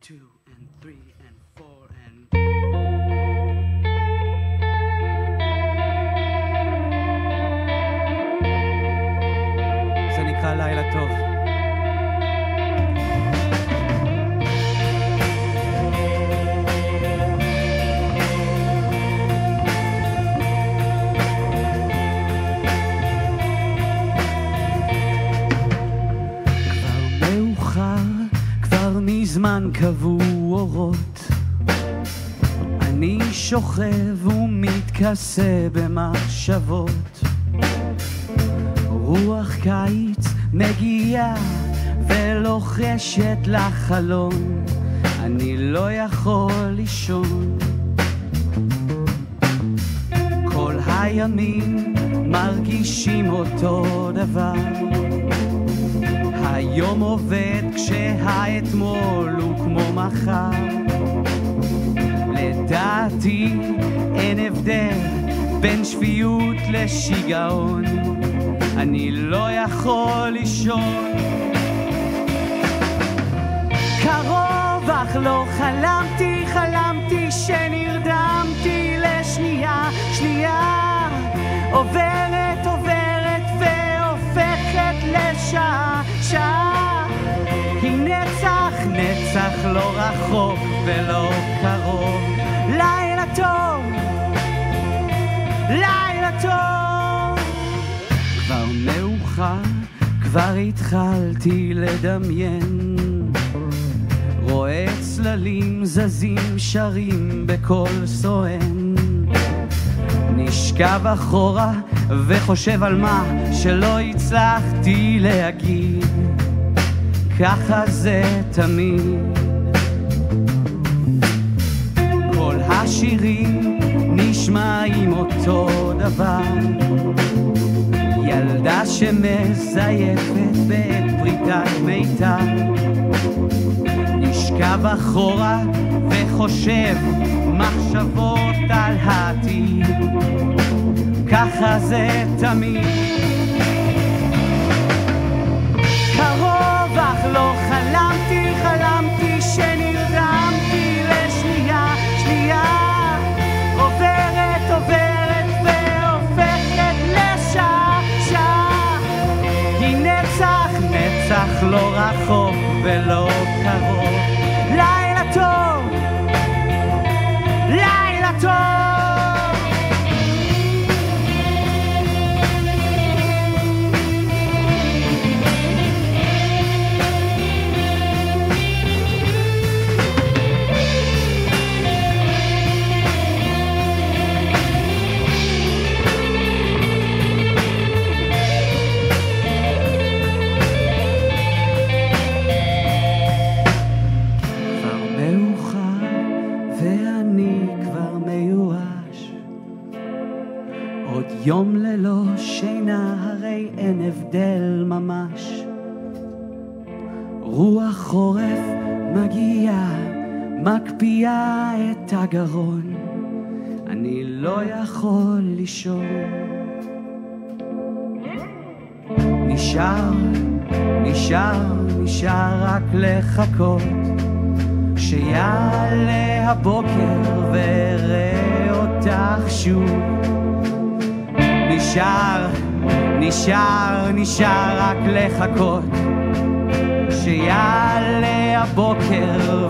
2 and 3 and 4 and... זה נקרא לילה טוב. כבר מאוחר, כבר מזמן קבעו אורות, אני שוכב ומתכסה במחשבות. רוח קיץ מגיעה ולוחשת לחלון, אני לא יכול לישון. כל הימים מרגישים אותו דבר, היום עובד כשהאתמול הוא כמו מחר. לדעתי אין הבדל בין שפיות לשיגעון, אני לא יכול לישון. קרוב אך לא חלמתי, חלמתי שנרדמתי לשנייה, שנייה עוברת, עוברת והופכת לשעה, שעה היא נצח, נצח לא רחוק ולא קרוב. לילה טוב, לילה טוב. כבר מאוחר, כבר התחלתי לדמיין, רואה צללים זזים שרים בקול סואן, נשכב אחורה וחושב על מה שלא הצלחתי להגיד, ככה זה תמיד. כל השירים נשמעים אותו דבר, ילדה שמזייפת בעת פריטת מיתר, נשכב אחורה וחושב מחשבות על העתיד, ככה זה תמיד. קרוב אך לא חלמתי, חלמתי שנרדמתי לשנייה, שנייה עוברת, עוברת והופכת לשעה, שעה היא נצח, נצח לא רחוק ולא קרוב. לילה טוב, לילה טוב. יום ללא שינה, הרי אין הבדל ממש. רוח חורף מגיעה, מקפיאה את הגרון, אני לא יכול לישון. נשאר, נשאר, נשאר רק לחכות שיעלה הבוקר וראה אותך שוב. נשאר, נשאר, נשאר רק לחכות שיעלה הבוקר